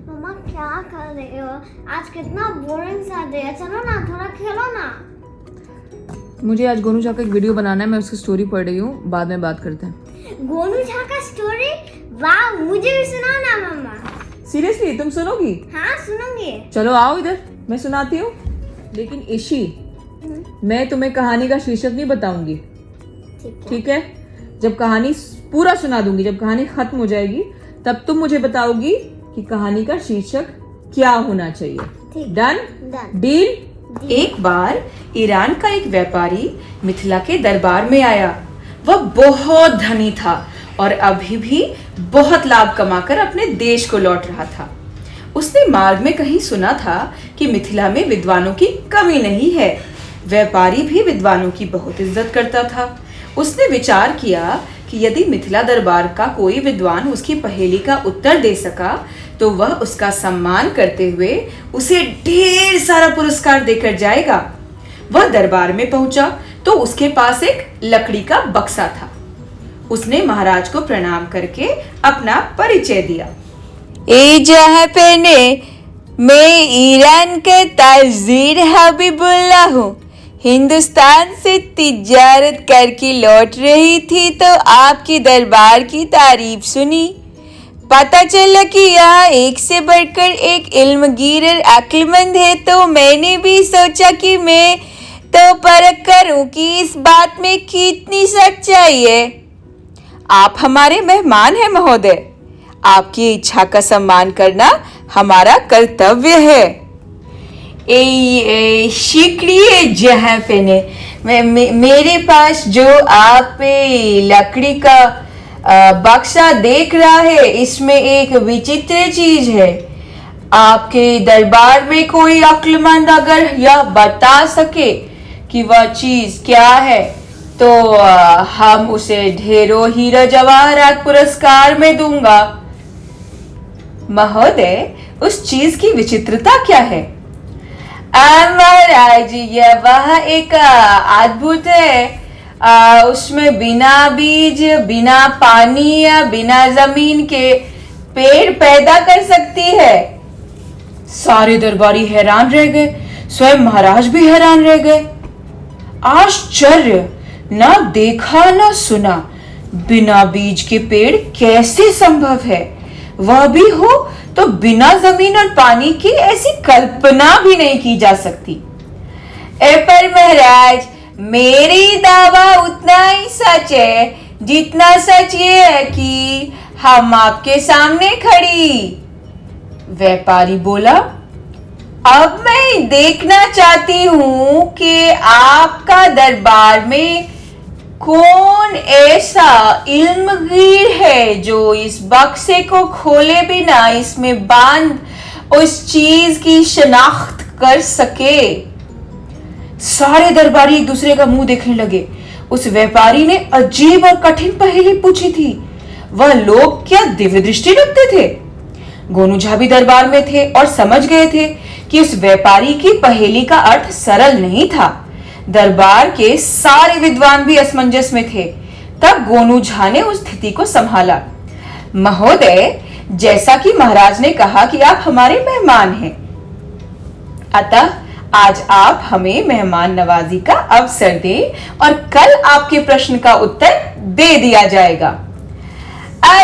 मम्मा क्या कर रहे हो? आज कितना बोरिंग सा डे है। चलो ना थोड़ा खेलो ना। मुझे आज गोनू झा का एक वीडियो बनाना है, मैं उसकी स्टोरी पढ़ रही हूँ, बाद में बात करते हैं। गोनू झा का स्टोरी? वाह, मुझे भी सुनाओ ना मम्मा। सीरियसली तुम सुनोगी? हाँ सुनूंगी। चलो आओ इधर, मैं सुनाती हूँ। लेकिन ईशी, मैं तुम्हें कहानी का शीर्षक नहीं बताऊंगी, ठीक है? जब कहानी पूरा सुना दूंगी, जब कहानी खत्म हो जाएगी, तब तुम मुझे बताओगी कि कहानी का शीर्षक क्या होना चाहिए। डन? डील? एक बार ईरान का एक व्यापारी मिथिला के दरबार में आया। वह बहुत धनी था और अभी भी बहुत लाभ कमाकर अपने देश को लौट रहा था। उसने मार्ग में कहीं सुना था कि मिथिला में विद्वानों की कमी नहीं है। व्यापारी भी विद्वानों की बहुत इज्जत करता था। उसने विचार किया कि यदि मिथिला दरबार का कोई विद्वान उसकी पहेली का उत्तर दे सका तो वह उसका सम्मान करते हुए उसे ढेर सारा पुरस्कार देकर जाएगा। वह दरबार में पहुंचा तो उसके पास एक लकड़ी का बक्सा था। उसने महाराज को प्रणाम करके अपना परिचय दिया। ए जहाँ पे ने, मैं ईरान के ताजीर हबीबुल्ला हूँ। हिंदुस्तान से तिजारत करके लौट रही थी तो आपकी दरबार की तारीफ सुनी। पता चला कि यहाँ एक से बढ़कर एक इल्मगीर और अक्लमंद है, तो मैंने भी सोचा कि मैं तो परख करूं कि इस बात में कितनी सच्चाई है। आप हमारे मेहमान हैं महोदय, आपकी इच्छा का सम्मान करना हमारा कर्तव्य है। शुक्रिया जहाँ पे ने, मेरे पास जो आप लकड़ी का बक्सा देख रहा है, इसमें एक विचित्र चीज है। आपके दरबार में कोई अक्लमंद अगर यह बता सके कि वह चीज क्या है तो हम उसे ढेरों हीरा जवाहरात पुरस्कार में दूंगा। महोदय, उस चीज की विचित्रता क्या है? महाराज, यह वह एक अद्भुत है। उसमें बिना बीज, बिना पानी या बिना जमीन के पेड़ पैदा कर सकती है। सारे दरबारी हैरान रह गए, स्वयं महाराज भी हैरान रह गए। आश्चर्य, ना देखा ना सुना, बिना बीज के पेड़ कैसे संभव है? वह भी हो तो बिना जमीन और पानी की ऐसी कल्पना भी नहीं की जा सकती। पर महाराज, मेरी दावा उतना ही सच है जितना सच ये है कि हम आपके सामने खड़ी। व्यापारी बोला, अब मैं देखना चाहती हूं कि आपका दरबार में कौन ऐसा इल्मगीर है जो इस बक्से को खोले बिना इसमें बांध उस चीज की शनाख्त कर सके। सारे दरबारी एक दूसरे का मुंह देखने लगे। उस व्यापारी ने अजीब और कठिन पहेली पूछी थी। वह लोग क्या दिव्य दृष्टि रखते थे? गोनू झा भी दरबार में थे और समझ गए थे कि उस व्यापारी की पहेली का अर्थ सरल नहीं था। दरबार के सारे विद्वान भी असमंजस में थे। तब गोनू झा ने उस स्थिति को संभाला। महोदय, जैसा कि महाराज ने कहा कि आप हमारे मेहमान हैं, अतः आज आप हमें मेहमान नवाजी का अवसर दें और कल आपके प्रश्न का उत्तर दे दिया जाएगा।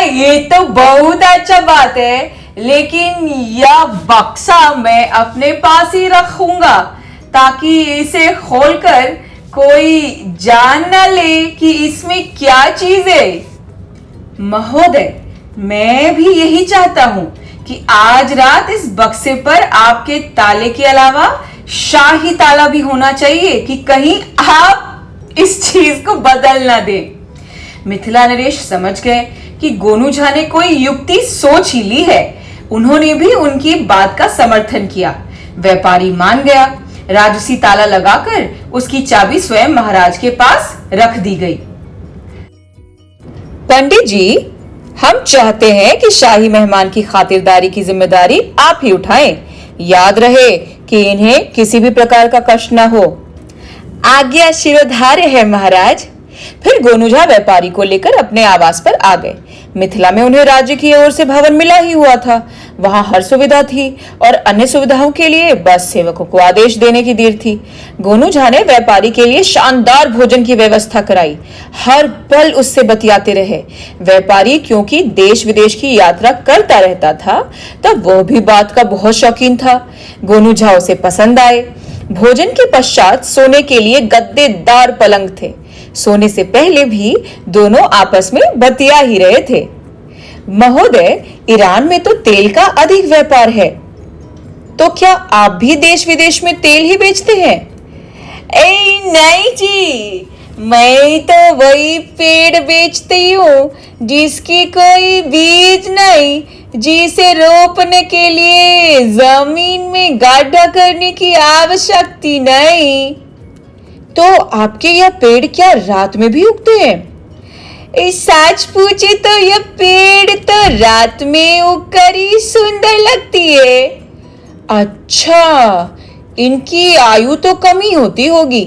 ये तो बहुत अच्छा बात है, लेकिन यह बक्सा मैं अपने पास ही रखूंगा ताकि इसे खोलकर कोई जान न ले कि इसमें क्या चीज है। महोदय, मैं भी यही चाहता हूं कि आज रात इस बक्से पर आपके ताले के अलावा शाही ताला भी होना चाहिए कि कहीं आप इस चीज को बदल ना दें। मिथिला नरेश समझ गए कि गोनू झा ने कोई युक्ति सोच ही ली है। उन्होंने भी उनकी बात का समर्थन किया। व्यापारी मान गया। राजसी ताला लगाकर उसकी चाबी स्वयं महाराज के पास रख दी गई। पंडित जी, हम चाहते हैं कि शाही मेहमान की खातिरदारी की जिम्मेदारी आप ही उठाएं। याद रहे कि इन्हें किसी भी प्रकार का कष्ट न हो। आज्ञा शिरोधार्य है महाराज। फिर गोनू झा व्यापारी को लेकर अपने आवास पर आ गए। मिथिला में उन्हें राज्य की ओर से भवन मिला ही हुआ था, वहां हर सुविधा थी और अन्य सुविधाओं के लिए बस सेवकों को आदेश देने की देर थी। गोनू झा ने व्यापारी के लिए शानदार भोजन की व्यवस्था कराई, हर पल उससे बतियाते रहे। व्यापारी क्योंकि देश विदेश की यात्रा करता रहता था, तब वह भी बात का बहुत शौकीन था। गोनू झा उसे पसंद आए। भोजन के पश्चात सोने के लिए गद्देदार पलंग थे। सोने से पहले भी दोनों आपस में बतिया ही रहे थे। महोदय, ईरान में तो तेल का अधिक व्यापार है, तो क्या आप भी देश विदेश में तेल ही बेचते हैं? नहीं जी, मैं तो वही पेड़ बेचती हूँ जिसकी कोई बीज नहीं, जिसे रोपने के लिए जमीन में गड्ढा करने की आवश्यकता नहीं। तो आपके यह पेड़ क्या रात में भी उगते हैं? सच पूछे तो यह पेड़ तो रात में उगकर ही सुंदर लगती है। अच्छा, इनकी आयु तो कम ही होती होगी।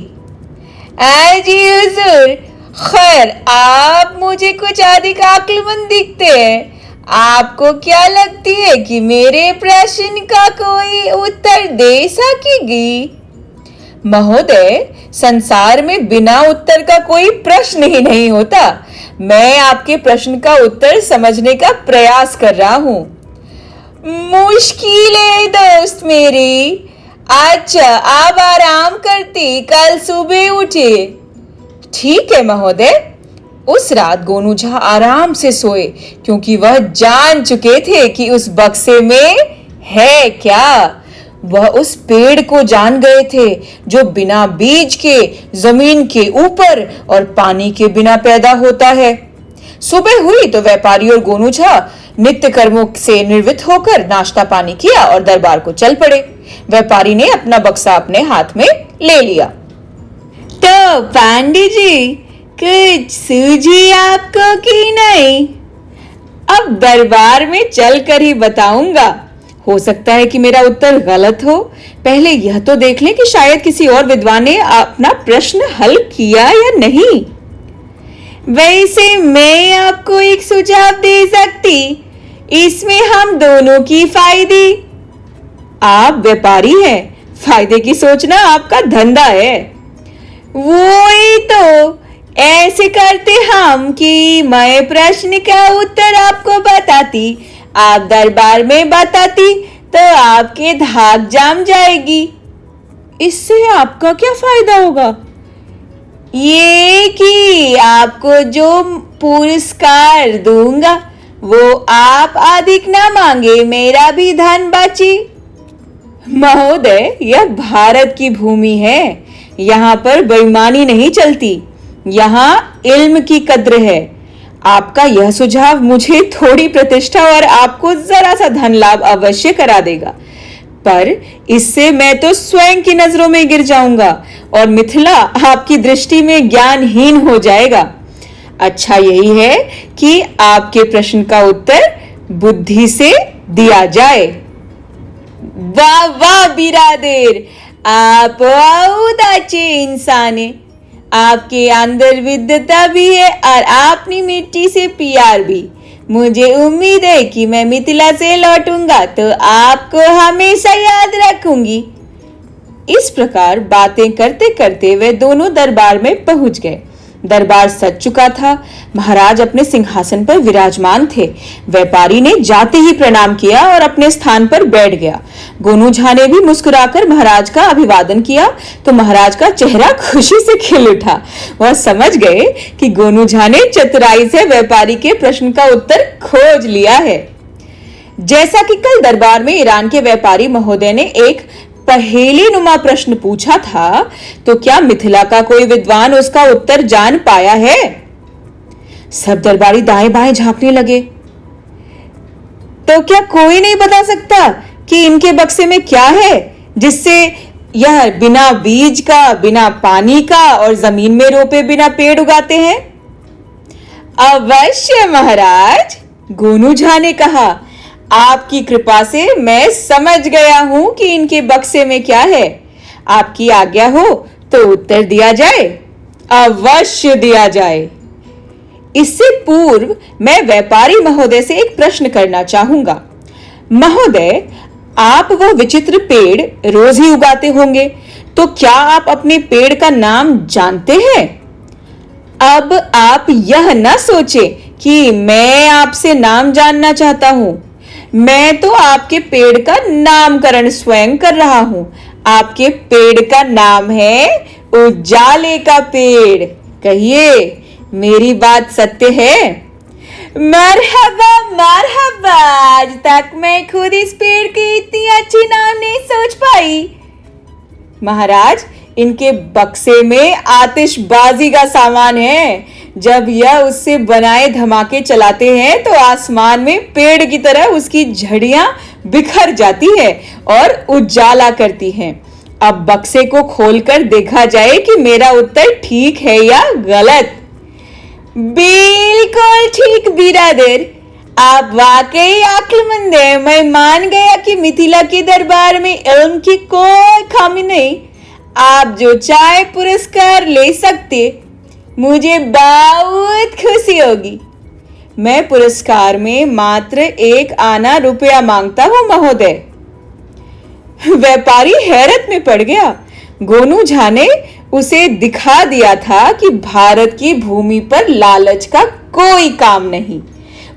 जी हुजूर, खैर आप मुझे कुछ अधिक अक्लमंद दिखते हैं। आपको क्या लगती है कि मेरे प्रश्न का कोई उत्तर दे सकेगी? महोदय, संसार में बिना उत्तर का कोई प्रश्न ही नहीं होता। मैं आपके प्रश्न का उत्तर समझने का प्रयास कर रहा हूँ। मुश्किल है दोस्त मेरी। अच्छा, आप आराम करते कल सुबह उठे। ठीक है महोदय। उस रात गोनू झा आराम से सोए, क्योंकि वह जान चुके थे कि उस बक्से में है क्या। वह उस पेड़ को जान गए थे जो बिना बीज के जमीन के ऊपर और पानी के बिना पैदा होता है। सुबह हुई तो व्यापारी और गोनू झा नित्य कर्मों से निर्वृत्त होकर नाश्ता पानी किया और दरबार को चल पड़े। व्यापारी ने अपना बक्सा अपने हाथ में ले लिया। तो पांडे जी, कुछ सूझी आपको कि नहीं? अब दरबार में चलकर ही बताऊंगा। हो सकता है कि मेरा उत्तर गलत हो। पहले यह तो देख लें कि शायद किसी और विद्वान ने अपना प्रश्न हल किया या नहीं। वैसे मैं आपको एक सुझाव दे सकती, इसमें हम दोनों की फायदे। आप व्यापारी हैं, फायदे की सोचना आपका धंधा है। वो ही तो, ऐसे करते हम कि मैं प्रश्न का उत्तर आपको बताती, आप दरबार में बताती तो आपके धाक जम जाएगी। इससे आपका क्या फायदा होगा? ये कि आपको जो पुरस्कार दूंगा वो आप अधिक ना मांगे, मेरा भी धन बची। महोदय, यह भारत की भूमि है, यहाँ पर बेईमानी नहीं चलती। यहाँ इल्म की कद्र है। आपका यह सुझाव मुझे थोड़ी प्रतिष्ठा और आपको जरा सा धन लाभ अवश्य करा देगा, पर इससे मैं तो स्वयं की नजरों में गिर जाऊंगा और मिथिला आपकी दृष्टि में ज्ञानहीन हो जाएगा। अच्छा यही है कि आपके प्रश्न का उत्तर बुद्धि से दिया जाए। वाह वाह बिरादर, आप बहुत अच्छे इंसान हैं। आपके अंदर विद्वता भी है और आपने मिट्टी से प्यार भी। मुझे उम्मीद है कि मैं मिथिला से लौटूंगा तो आपको हमेशा याद रखूंगी। इस प्रकार बातें करते करते वे दोनों दरबार में पहुंच गए। दरबार सज चुका था। महाराज अपने सिंहासन पर विराजमान थे। व्यापारी ने जाते ही प्रणाम किया और अपने स्थान पर बैठ गया। गोनू झा ने भी मुस्कुराकर महाराज का अभिवादन किया तो महाराज का चेहरा खुशी से खिल उठा। वह समझ गए कि गोनू झा ने चतुराई से व्यापारी के प्रश्न का उत्तर खोज लिया है। जैसा कि कल दरबार में ईरान के व्यापारी महोदय ने एक पहेली नुमा प्रश्न पूछा था, तो क्या मिथिला का कोई विद्वान उसका उत्तर जान पाया है? सब दरबारी दाएं बाएं झांकने लगे। तो क्या कोई नहीं बता सकता कि इनके बक्से में क्या है जिससे यह बिना बीज का, बिना पानी का और जमीन में रोपे बिना पेड़ उगाते हैं? अवश्य महाराज, गोनू झा ने कहा। आपकी कृपा से मैं समझ गया हूं कि इनके बक्से में क्या है। आपकी आज्ञा हो तो उत्तर दिया जाए। अवश्य दिया जाए। इससे पूर्व मैं व्यापारी महोदय से एक प्रश्न करना चाहूंगा। महोदय, आप वह विचित्र पेड़ रोज ही उगाते होंगे, तो क्या आप अपने पेड़ का नाम जानते हैं? अब आप यह न सोचे कि मैं आपसे नाम जानना चाहता हूं। मैं तो आपके पेड़ का नामकरण स्वयं कर रहा हूं। आपके पेड़ का नाम है उजाले का पेड़। कहिए, मेरी बात सत्य है? मरहबा मरहबा, आज तक मैं खुद इस पेड़ की इतनी अच्छी नाम नहीं सोच पाई। महाराज, इनके बक्से में आतिशबाजी का सामान है। जब यह उससे बनाए धमाके चलाते हैं तो आसमान में पेड़ की तरह उसकी झड़ियां बिखर जाती है और उजाला करती हैं। अब बक्से को खोलकर देखा जाए कि मेरा उत्तर ठीक है या गलत। बिल्कुल ठीक बिरादर, आप वाकई अक्लमंद हैं। मैं मान गया कि मिथिला के दरबार में इल्म की कोई कमी नहीं। आप जो चाहे पुरस्कार ले सकते, मुझे बहुत खुशी होगी। मैं पुरस्कार में मात्र 1 आना रुपया मांगता हूं महोदय। व्यापारी हैरत में पड़ गया। गोनू झा ने उसे दिखा दिया था कि भारत की भूमि पर लालच का कोई काम नहीं।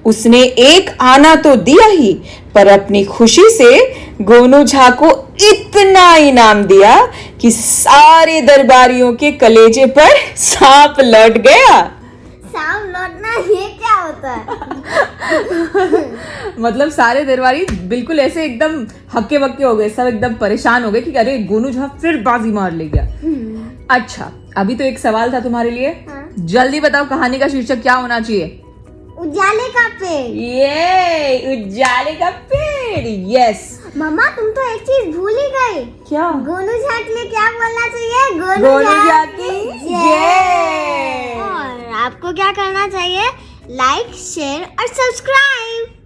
उसने 1 आना तो दिया ही, पर अपनी खुशी से गोनू झा को इतना इनाम दिया कि सारे दरबारियों के कलेजे पर सांप लौट गया। सांप लौटना ये क्या होता है? मतलब सारे दरबारी बिल्कुल ऐसे एकदम हक्के बक्के हो गए, सब एकदम परेशान हो गए कि अरे गोनू झा फिर बाजी मार ले गया। अच्छा, अभी तो एक सवाल था तुम्हारे लिए। हाँ? जल्दी बताओ, कहानी का शीर्षक क्या होना चाहिए? उजाले का पेड़। ये उजाले का पेड़। यस। मम्मा, तुम तो एक चीज भूल ही गई। क्या? गोनू झा के लिए क्या बोलना चाहिए? गोनू झा की जय। और आपको क्या करना चाहिए? लाइक, शेयर और सब्सक्राइब।